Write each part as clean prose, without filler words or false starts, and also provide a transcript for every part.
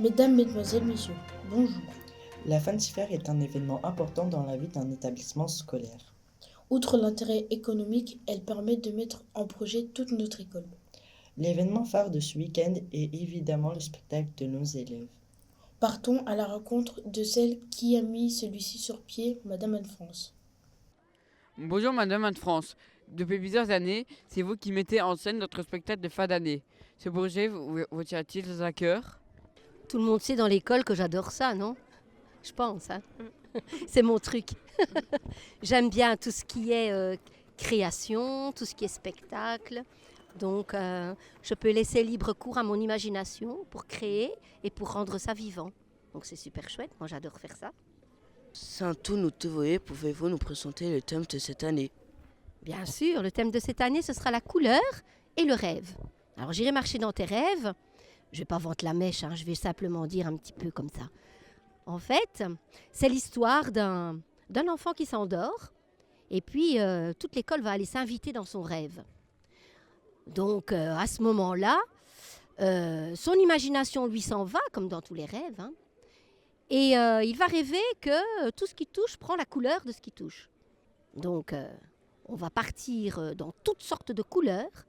Mesdames, Mesdemoiselles, Messieurs, bonjour. La Fansfair est un événement important dans la vie d'un établissement scolaire. Outre l'intérêt économique, elle permet de mettre en projet toute notre école. L'événement phare de ce week-end est évidemment le spectacle de nos élèves. Partons à la rencontre de celle qui a mis celui-ci sur pied, Madame Anne-France. Bonjour Madame Anne-France. Depuis plusieurs années, c'est vous qui mettez en scène notre spectacle de fin d'année. Ce projet vous tient-il à cœur ? Tout le monde sait dans l'école que j'adore ça, non ? Je pense, hein. C'est mon truc. J'aime bien tout ce qui est création, tout ce qui est spectacle. Donc, je peux laisser libre cours à mon imagination pour créer et pour rendre ça vivant. Donc, c'est super chouette. Moi, j'adore faire ça. Sans tout nous te voyez, pouvez-vous nous présenter le thème de cette année ? Bien sûr, le thème de cette année, ce sera la couleur et le rêve. Alors, j'irai marcher dans tes rêves. Je ne vais pas vendre la mèche, hein, je vais simplement dire un petit peu comme ça. En fait, c'est l'histoire d'un enfant qui s'endort et puis toute l'école va aller s'inviter dans son rêve. Donc, à ce moment-là, son imagination lui s'en va, comme dans tous les rêves, hein, et il va rêver que tout ce qui touche prend la couleur de ce qui touche. Donc, on va partir dans toutes sortes de couleurs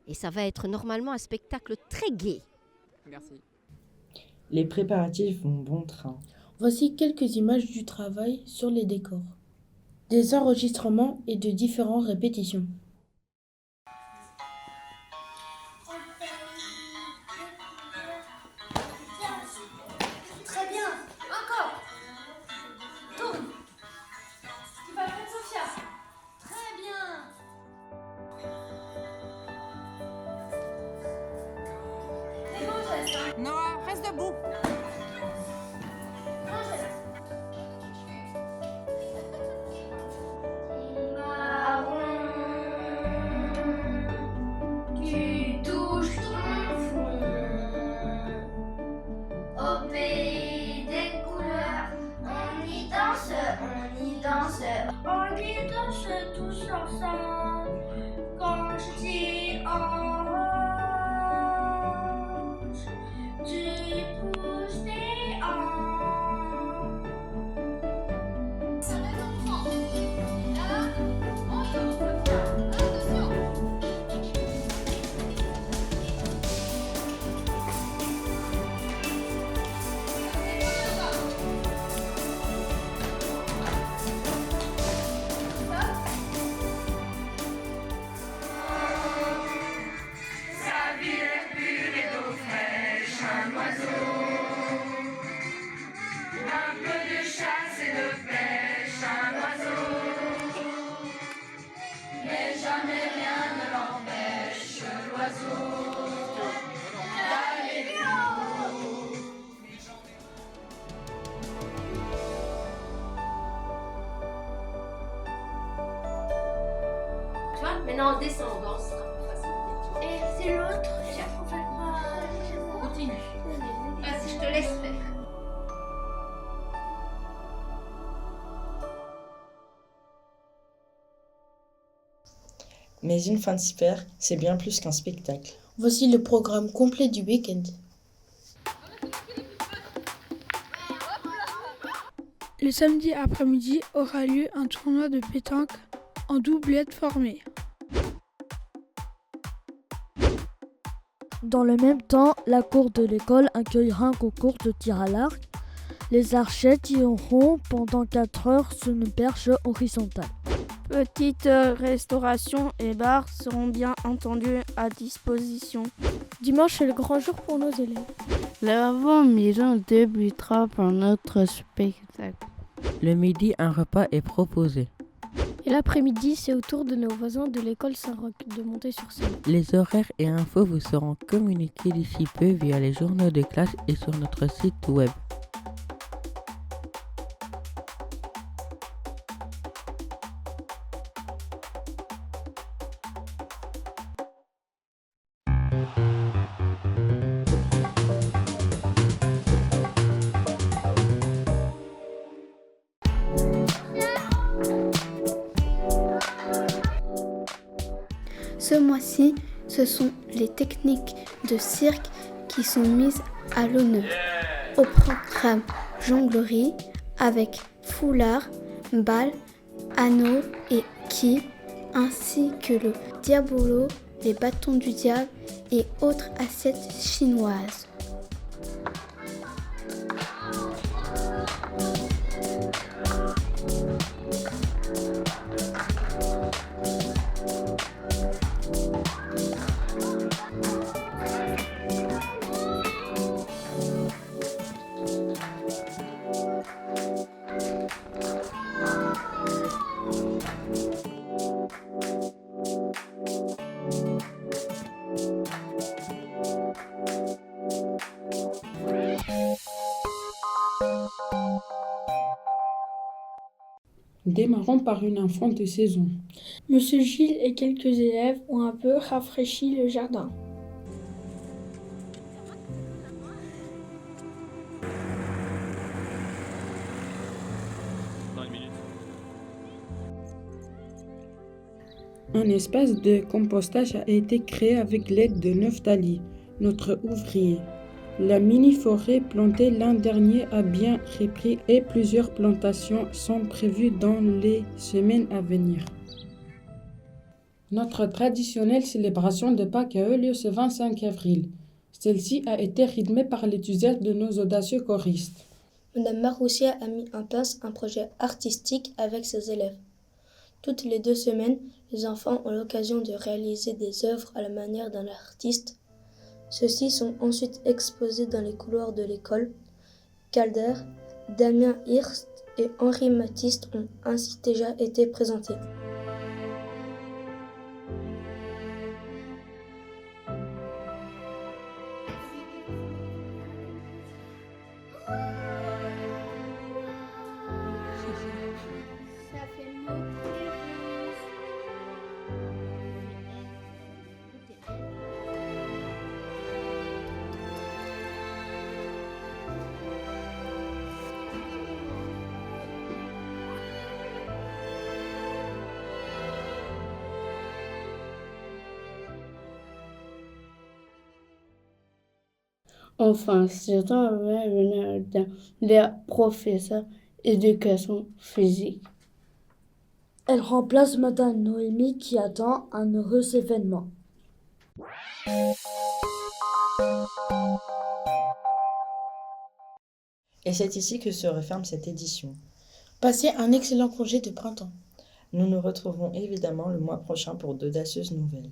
et ça va être normalement un spectacle très gai. Merci. Les préparatifs vont bon train. Voici quelques images du travail sur les décors, des enregistrements et de différentes répétitions. Très bien, encore. Tourne. Tu vas faire Sophia. Très bien. C'est bon, Jess. Noah, reste debout. Non, Jess. Marron, tu touches ton fond. Au pays des couleurs, on y danse, on y danse tous ensemble. Quand je dis orange, tu pousses tes hanches. Ça va l'enfant. Là, on tourne. Attention. Sa vie est pure et d'eau fraîche, un oiseau. Un peu de chasse et de pêche, un oiseau. Mais jamais rien ne l'empêche, l'oiseau, d'aller plus haut. Tu vois, maintenant en descendant, ce sera plus facile. Et c'est l'autre, j'apprends pas. Continue. Vas-y, je te laisse faire. Mais une Fansfair, c'est bien plus qu'un spectacle. Voici le programme complet du week-end. Le samedi après-midi aura lieu un tournoi de pétanque en doublette formée. Dans le même temps, la cour de l'école accueillera un concours de tir à l'arc. Les archers tireront pendant 4 heures sur une perche horizontale. Petite restauration et bars seront bien entendu à disposition. Dimanche est le grand jour pour nos élèves. L'avant-midi débutera par notre spectacle. Le midi, un repas est proposé. Et l'après-midi, c'est au tour de nos voisins de l'école Saint-Roch de monter sur scène. Les horaires et infos vous seront communiqués d'ici peu via les journaux de classe et sur notre site web. Ce mois-ci, ce sont les techniques de cirque qui sont mises à l'honneur. Au programme jonglerie avec foulard, balle, anneau et quilles, ainsi que le diabolo, les bâtons du diable et autres assiettes chinoises. Démarrons par une enfant de saison. Monsieur Gilles et quelques élèves ont un peu rafraîchi le jardin. Un espace de compostage a été créé avec l'aide de Neftali, notre ouvrier. La mini-forêt plantée l'an dernier a bien repris et plusieurs plantations sont prévues dans les semaines à venir. Notre traditionnelle célébration de Pâques a eu lieu ce 25 avril. Celle-ci a été rythmée par l'enthousiasme de nos audacieux choristes. Madame Maroussia a mis en place un projet artistique avec ses élèves. Toutes les 2 semaines, les enfants ont l'occasion de réaliser des œuvres à la manière d'un artiste. Ceux-ci sont ensuite exposés dans les couloirs de l'école. Calder, Damien Hirst et Henri Matisse ont ainsi déjà été présentés. Enfin, c'est un venir des professeurs d'éducation physique. Elle remplace Madame Noémie qui attend un heureux événement. Et c'est ici que se referme cette édition. Passez un excellent congé de printemps. Nous nous retrouverons évidemment le mois prochain pour d'audacieuses nouvelles.